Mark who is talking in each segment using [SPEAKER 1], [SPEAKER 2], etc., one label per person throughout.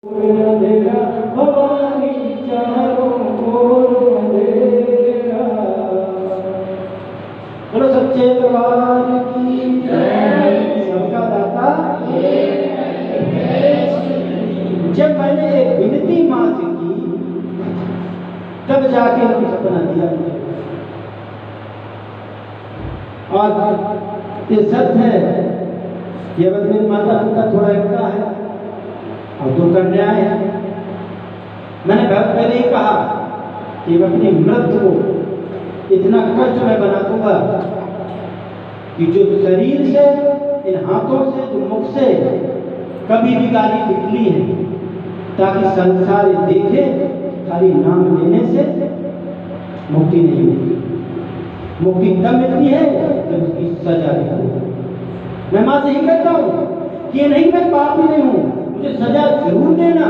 [SPEAKER 1] अंधेरा भवानी चारों ओर अंधेरा। बोलो सच्चे दरबार की जय। सबका दाता। जब मैंने एक विनती मां से की तब जाके उनको सपना दिया और ये सत्य है कि अब मेरी माता पिता थोड़ा इतना है और दो कन्याएं हैं। मैंने बहुत पहले ही कहा कि मैं अपनी मृत्यु को इतना कष्ट में बना दूंगा कि जो शरीर से, इन हाथों से, जो मुख से कभी भी गाली निकली है, ताकि संसार देखे खाली नाम लेने से मुक्ति नहीं मिलती। मुक्ति तब मिलती है जब उसकी सजा हो। मैं मां से ही कहता हूं कि नहीं, मैं पापी नहीं हूं, मुझे सजा जरूर देना,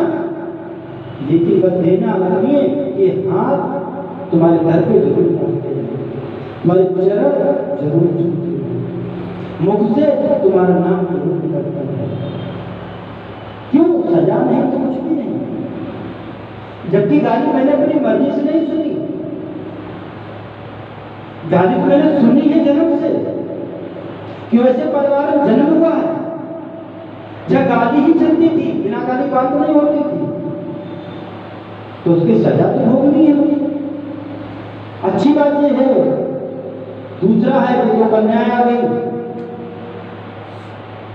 [SPEAKER 1] लेकिन बस देना मानिए कि हाथ तुम्हारे घर पे जरूर पहुंचते हैं, तुम्हारे चरण जरूर छूते हैं, मुख से तुम्हारा नाम जरूर निकलता है। क्यों? सजा नहीं तो कुछ भी नहीं। जबकि गाली मैंने अपनी मर्जी से नहीं सुनी, गाली तो मैंने सुनी है जन्म से, क्यों ऐसे परिवार में जन्म हुआ है जब गाली ही चलती थी, बिना गाली बात नहीं होती थी, तो उसकी सजा तो भोगनी है मुझे। अच्छी बात यह है। दूसरा है कि जो कन्याएं आ गई,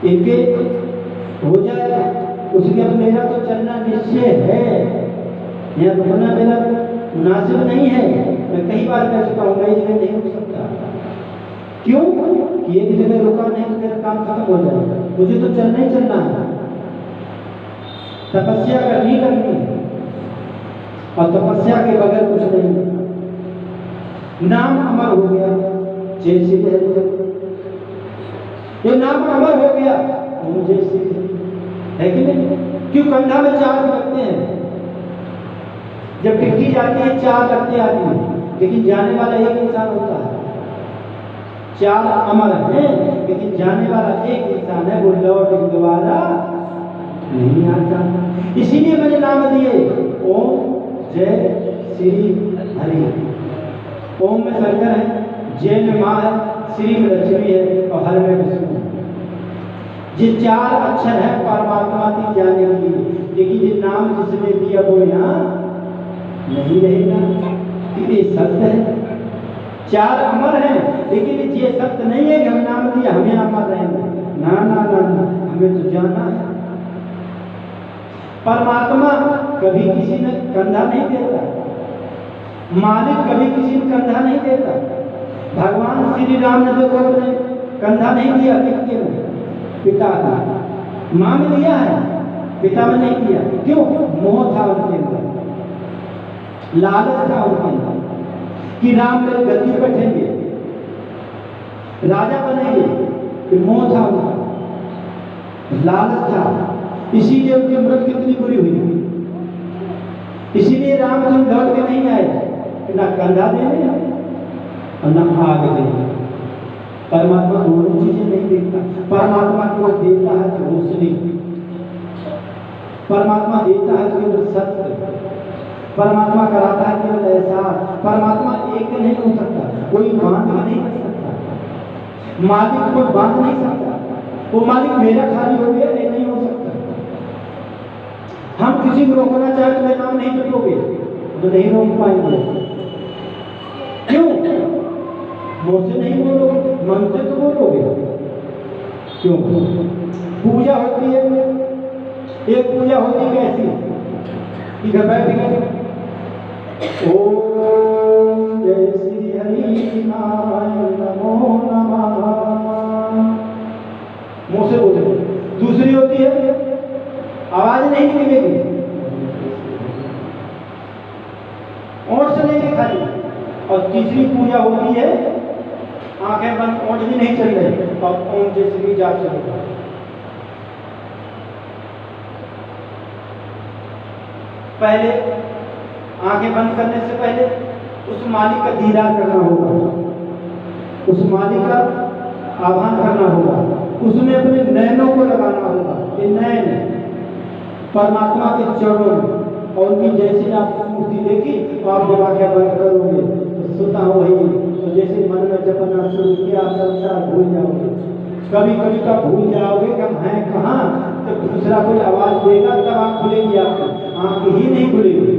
[SPEAKER 1] इनके हो जाए उसके अब मेरा तो चलना निश्चय है, यह रुकना मेरा मुनासिब नहीं है। मैं कई बार कह चुका हूं, मैं इसमें नहीं रुक सकता। क्यों? कि एक जगह रुका नहीं तो मेरा काम खत्म हो जाएगा। मुझे तो चलना ही चलना है, तपस्या करनी है, और तपस्या के बगैर कुछ नहीं। नाम अमर हो गया, जैसे ये नाम अमर हो गया, मुझे है कि नहीं? क्यों? कंधा में चार लगते हैं, जब टिकटी जाती है चार लगते आदमी, लेकिन जाने वाला एक इंसान होता है। चार अमर हैं, लेकिन जाने वाला एक इंसान है, वो लौट दोबारा नहीं आता। इसीलिए मैंने नाम दिए ओम जय श्री हरि। ओम में शंकर है, जय में मां है, श्री में लक्ष्मी है और हर में विष्णु है। ये चार अक्षर है परमात्मा की जाने के लिए, लेकिन ये नाम जिसने दिया वो यहाँ नहीं रहेगा। ये सत्य है, चार अमर हैं, लेकिन ये सत्य नहीं है कि हम नाम दिया हमें अमर रहेंगे। ना ना ना ना, हमें तो जाना है। परमात्मा कभी किसी ने कंधा नहीं देता, मालिक कभी किसी ने कंधा नहीं देता। भगवान श्री राम ने देखो अपने कंधा नहीं दिया, किसके में? पिता का। मां में दिया है, पिता में नहीं दिया। क्यों? मोह था उनके अंदर, लालच था उनके अंदर कि राम मेरे गद्दी पर बैठेंगे, राजा बनेंगे। कि मोह था उनका, लालच था, इसीलिए उनकी मृत्यु कितनी बुरी हुई। इसीलिए रामचंद्र लौट के नहीं आए कि ना कंधा देने और ना आग देने। परमात्मा दोनों चीजें नहीं देता। परमात्मा को देता है तो रोशनी, परमात्मा देता है केवल सत्य, परमात्मा कराता है केवल एहसास। परमात्मा एक नहीं हो सकता, कोई बांध नहीं कर सकता, मालिक को बांध नहीं सकता। वो मालिक मेरा खाली हो गया नहीं हो सकता। हम किसी को रोकना चाहे तो मेरा नाम नहीं जपोगे तो नहीं रोक पाएंगे। क्यों? मुंह से नहीं बोलोगे, मन से तो बोलोगे। क्यों? पूजा होती है, एक पूजा होती कैसी कि घर बैठ गए ओम जय श्री हरि नारायण नमो नमः, मुंह से बोले। दूसरी होती है आवाज नहीं निकलेगी, ओंठ से नहीं खाली। और तीसरी पूजा होती है आंखें बंद, ओंठ भी नहीं चल रही और ओम जय श्री जाप चलेगा। पहले आंखें बंद करने से पहले उस मालिक का दीदार करना होगा, उस मालिक का आह्वान करना होगा, उसमें अपने नैनों को लगाना होगा। ये नैन परमात्मा के चरणों में, और उनकी जैसे आप मूर्ति देखी तो आप जब आंखें बंद करोगे तो सुता वही, तो जैसे मन में जपना शुरू किया संसार भूल जाओगे। कभी कभी का भूल जाओगे कि हम हैं कहाँ, तो दूसरा कोई आवाज देगा तब आँख खुलेगी, आपकी आँख ही नहीं खुलेगी।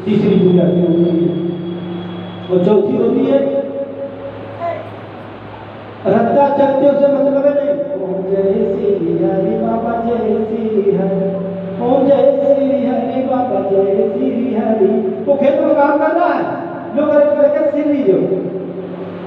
[SPEAKER 1] तीसरी पूजा की होती है। और चौथी होती है रद्दा चलते उसे मतलब है नहीं। ओम जय श्री हरि बाबा जय श्री हरि, ओम जय श्री हरि बाबा जय श्री हरि। वो खेत में काम कर रहा है, लोग करके सिर लीजिए,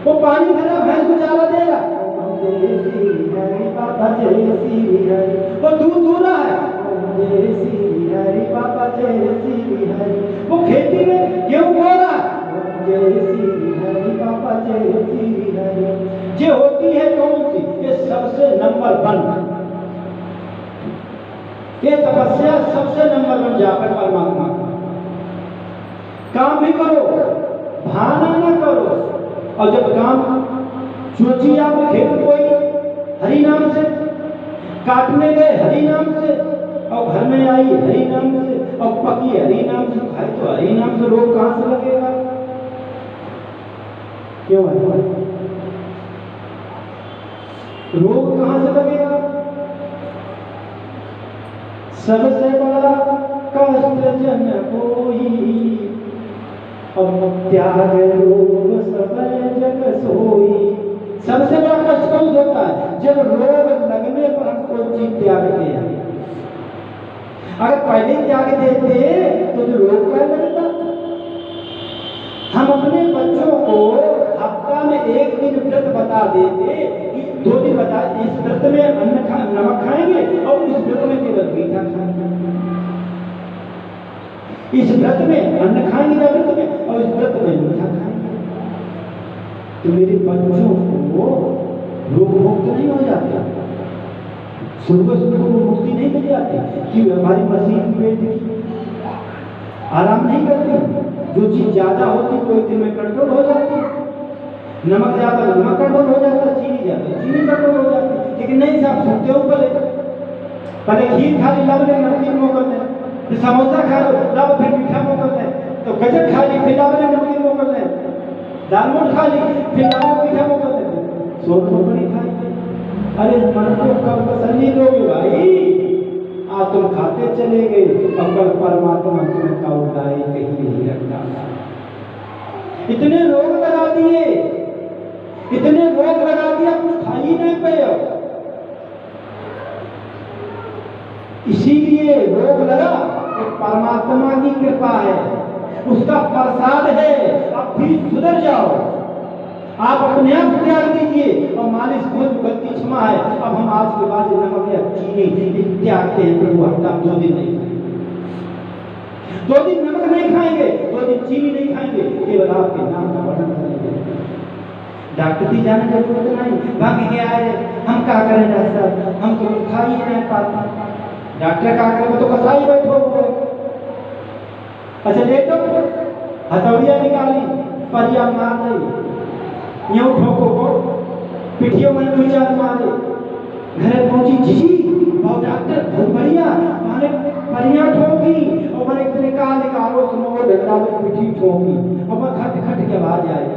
[SPEAKER 1] वो पानी भरा भैंस को चारा देगा, ओम जय श्री हरि बाबा जय श्री हरि। वो दूध दूह रहा है, ओम जय श्री हरि बाबा जय श्री हरि। वो खेती में गेहूं बो रहा है, ओम जय श्री हरि बाबा जय श्री हरि। ये होती है कौन सी? ये सबसे नंबर 1, ये तपस्या सबसे नंबर 1 जाकर परमात्मा का काम भी करो, भाना न करो। और जब काम सोचिए आप खेत कोई हरि नाम से, काटने गए हरि नाम से, और घर में आई हरि नाम से, और पकी हरि नाम से, खाई तो हरि नाम से, रोग कहां से लगेगा? क्यों है रोग कहां से लगेगा? सबसे बड़ा कष्ट जन कोई, अब त्याग रोग सब जग सोई। सबसे बड़ा कष्ट कौन होता है? जब रोग लगने पर हम कोई चीज त्यागते हैं। अगर पहले त्याग देते तो जो रोग क्या लगता? हम अपने बच्चों को हफ्ता में 1 दिन व्रत बता देते, 2 दिन बता, इस व्रत में नमक खाएंगे और इस व्रत में केवल मीठा खाएंगे, इस व्रत में अन्न खाएंगे व्रत में, और इस व्रत में मीठा खाएंगे, तो मेरे बच्चों को रोग मुक्त नहीं हो जाते, सुबह सुबह को मुक्ति नहीं मिल जाती कि हमारी मशीन पेट की आराम नहीं करती। जो चीज ज्यादा होती है कोई दिन में कंट्रोल हो जाती है, नमक ज्यादा नमक कंट्रोल हो जाता है, चीनी ज्यादा चीनी कंट्रोल हो जाती है। लेकिन नहीं साहब, सुनते हो पहले खीर खा ली, लाभ नमकीन मोकल दें, फिर समोसा खा लो, लाभ फिर मीठा मोकल दें, तो गजक खा ली, फिर लाभ नमकीन मोकल दें, दाल मोट खा ली, फिर लाभ मीठा मोकल दें, सोन मोकली खाई। अरे मन को कब तसल्ली दोगे भाई? आज तुम खाते चले गए और कल परमात्मा तुम्हें का उठाए कहीं नहीं रखता। इतने रोग लगा दिए, इतने रोग लगा दिया, कुछ खा ही नहीं पाए। इसीलिए रोग लगा तो परमात्मा की कृपा है, उसका प्रसाद है। अब भी सुधर जाओ, आप अपने आप त्याग दीजिए और मालिश बहुत गलती क्षमा है। अब हम आज के बाद नमक या चीनी त्यागते हैं प्रभु, हफ्ता 2 दिन नहीं खाएंगे, 2 दिन नमक नहीं खाएंगे, 2 दिन चीनी नहीं खाएंगे, केवल आपके नाम का वर्णन करेंगे। डॉक्टर की जाने की जरूरत नहीं, बाकी क्या है, हम क्या करें डॉक्टर साहब, हम तो खा ही नहीं पाते। डॉक्टर क्या करें, तो कसाई बैठो हुए। अच्छा लेटो, हथौड़िया निकाली, परिया मार नहीं, यूं ठोको को पिठियों में 2-4 मारे, घर पहुंची जी और डॉक्टर बहुत बढ़िया, मैंने परिया ठोकी और मैंने इतने कहा निकालो, तुम वो डंडा में पिठी ठोकी और मैं खट खट के आवाज आई।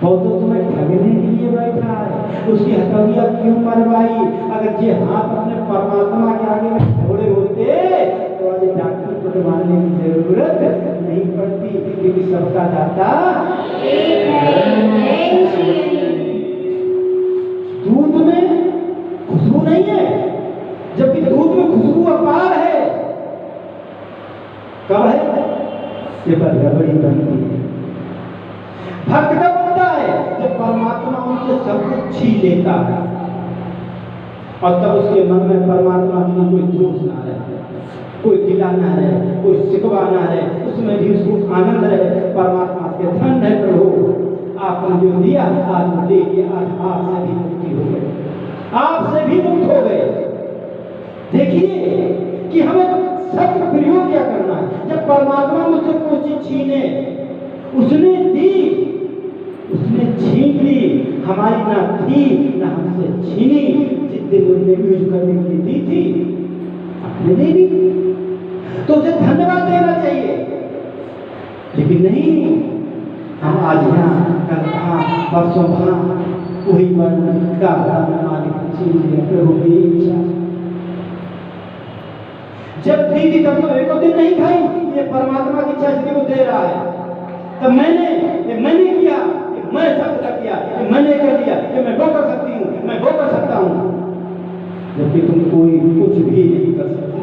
[SPEAKER 1] बहुत तो तुम्हें ठगने के लिए बैठा है, उसकी हथौड़ियां क्यों मरवाई? अगर ये हाथ अपने परमात्मा के आगे में छोड़े होते तो आज डॉक्टर को मारने की जरूरत नहीं पड़ती, क्योंकि सबका दाता दूध में खुशबू नहीं है, जबकि दूध में खुशबू अपार है। कब है? ये पर रबड़ी बनती है। भक्त का बनता है जब परमात्मा उनसे सब कुछ छीन लेता है और तब उसके मन में परमात्मा की कोई दोष ना रहे, कोई गिला ना रहे, कोई शिकवा ना रहे, उसमें भी उसको आनंद रहे। परमात्मा के धन है प्रभु, आपने जो दिया आज लेके आज आपसे भी मुक्ति हो गई, आपसे भी मुक्त हो गए। देखिए कि हमें सब प्रयोग क्या करना है। जब परमात्मा मुझसे कोई चीज छीने, उसने दी, उसने छीन ली, हमारी ना थी ना हमसे छीनी। जिस दिन उसने यूज करने के लिए दी थी मिलेगी तो उसे धन्यवाद देना चाहिए। लेकिन नहीं, हम आज यहाँ कल वहाँ परसों वहाँ वही वर्णन का मालिक चीज प्रभु की इच्छा। जब दी थी तब तो एक दिन नहीं खाई, ये परमात्मा की इच्छा इसलिए वो दे रहा है। तब मैंने किया, मैं सब तक किया, मैंने कर लिया, ये मैं वो कर सकती हूँ, मैं वो कर सकता हूँ। जबकि तुम कोई कुछ भी नहीं कर सकते।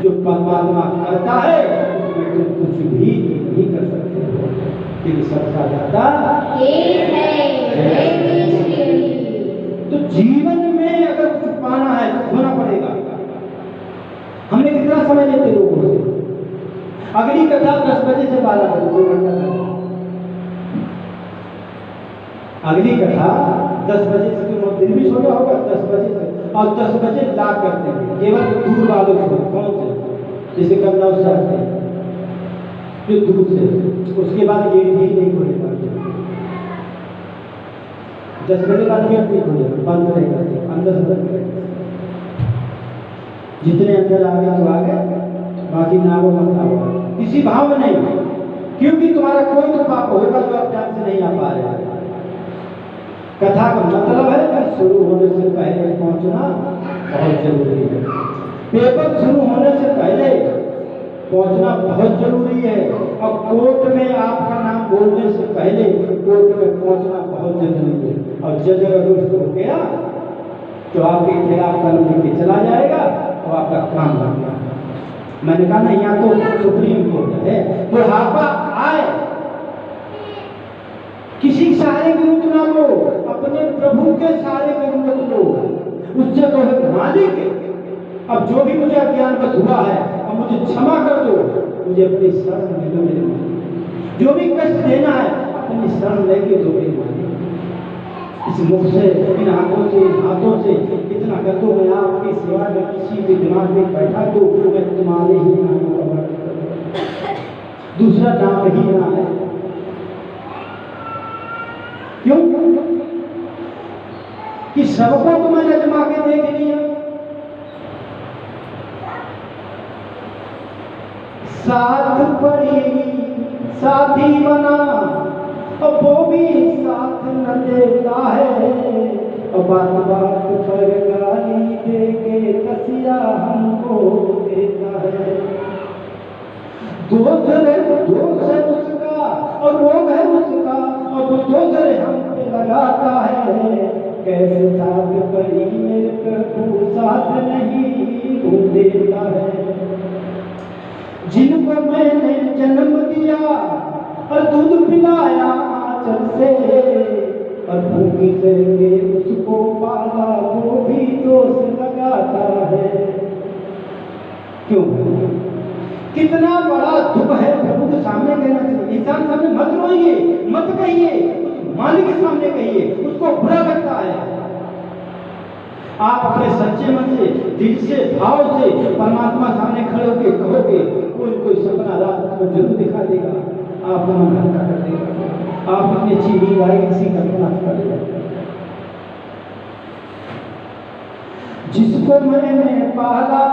[SPEAKER 1] जो परमात्मा करता है उसमें तुम कुछ भी नहीं कर सकते हो। फिर सबका दाता तो जीवन में अगर कुछ पाना है तो होना पड़ेगा। हमने कितना समय लेते लोगों से? अगली कथा 10 बजे से 12 बजे, 2 घंटा। अगली कथा 10 बजे से, तो दिन भी छोटा होगा, 10 बजे से, और 10 बजे लाग करते हैं केवल दूर वालों को। कौन से? जैसे कन्नौज से आते हैं जो दूर से, उसके बाद गेट ही नहीं खुलेगा। 10 बजे बाद गेट नहीं खुलेगा, बंद रहेगा, अंदर से बंद रहेगा। जितने अंदर आ गए तो आ गए, बाकी ना वो मत आओ, किसी भाव में नहीं, क्योंकि तुम्हारा कोई तो पाप होगा जो आप टाइम से नहीं आ पा रहे। कथा का मतलब है कि शुरू होने से पहले पहुंचना बहुत जरूरी है। पेपर शुरू होने से पहले पहुंचना बहुत जरूरी है। और कोर्ट में आपका नाम बोलने से पहले कोर्ट में पहुंचना बहुत जरूरी है। और जज अगर उसको हो गया तो आपके खिलाफ कलम लेके चला जाएगा और आपका काम बन गया। मैंने कहा ना, यहाँ तो सुप्रीम कोर्ट है, बुढ़ापा आए किसी सहारे की जरूरत ना लो, अपने प्रभु के सहारे की जरूरत लो। उससे तो है मालिक, अब जो भी मुझे अज्ञान बस हुआ है अब मुझे क्षमा कर दो, मुझे अपनी शरण में लो मेरे मालिक। जो भी कष्ट देना है अपनी शरण लेके दो मेरे मालिक। इस मुख से, इन आंखों से, इन हाथों से इतना कर दो, मैं आपकी सेवा में किसी के दिमाग में बैठा दो, मैं तुम्हारे ही नाम का वर्णन करूं, दूसरा नाम ही ना है। क्यों? कि सबको तो मैंने जमा के देख लिया। साथ पड़ी साथी बना, और वो भी साथ न देता है, और बात बात पर गाली दे के कसिया हमको देता है। दोष है उसका और रोग है उसका, और वो दोष हम पे लगाता है। कैसे साथ पड़ी मेरे प्रभु साथ नहीं वो देता है। जिनको मैंने जन्म दिया और दूध पिलाया आंचल से, और भूमि से उसको पाला, वो भी दोष लगाता है। क्यों? कितना बड़ा दुख है प्रभु के सामने कहना चाहिए। इंसान सामने मत रोइए, मत कहिए, उस मालिक के सामने कहिए, उसको बुरा लगता है। आप अपने सच्चे मन से, दिल से, भाव से परमात्मा सामने खड़े होकर कहोगे, कोई सपना रात को जरूर दिखा देगा, आपका मन हल्का कर देगा, आप अपनी अच्छी नींद आएगी, किसी कल्पना कर देगा। जिसको मैंने पाला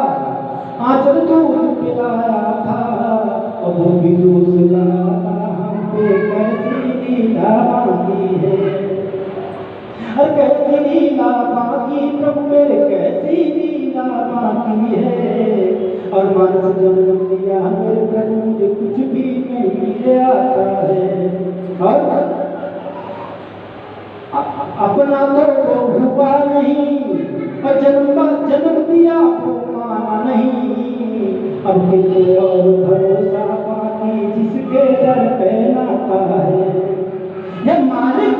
[SPEAKER 1] आंचल दूध पिलाया था, और वो भी दोष लगाता हम पे, कैसी लीला बाकी है, और कैसी लीला बाकी प्रभु मेरे, कैसी लीला बाकी है। और मानस जन्म दिया मेरे प्रभु, मुझे कुछ भी नहीं ले आता है, और अपना तो हुआ नहीं, और जन्म दिया वो माना नहीं। अब कोई और भरोसा बाकी जिसके दर पे नाता है। ये मालिक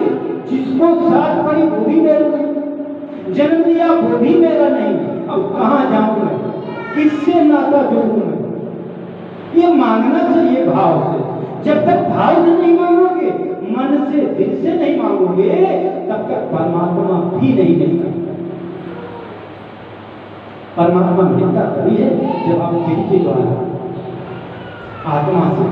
[SPEAKER 1] जिसको साथ पड़ी वो भी मेरा नहीं, जन्म दिया वो भी मेरा नहीं, अब कहाँ जाऊं मैं, किससे नाता जोड़ूं मैं? ये मांगना चाहिए भाव से। जब तक भाव से नहीं मांगोगे, मन से, दिल से नहीं मांगोगे, तब तक परमात्मा भी नहीं मिलता। परमात्मा मिलता तभी है जब आप दिल के द्वारा, आत्मा से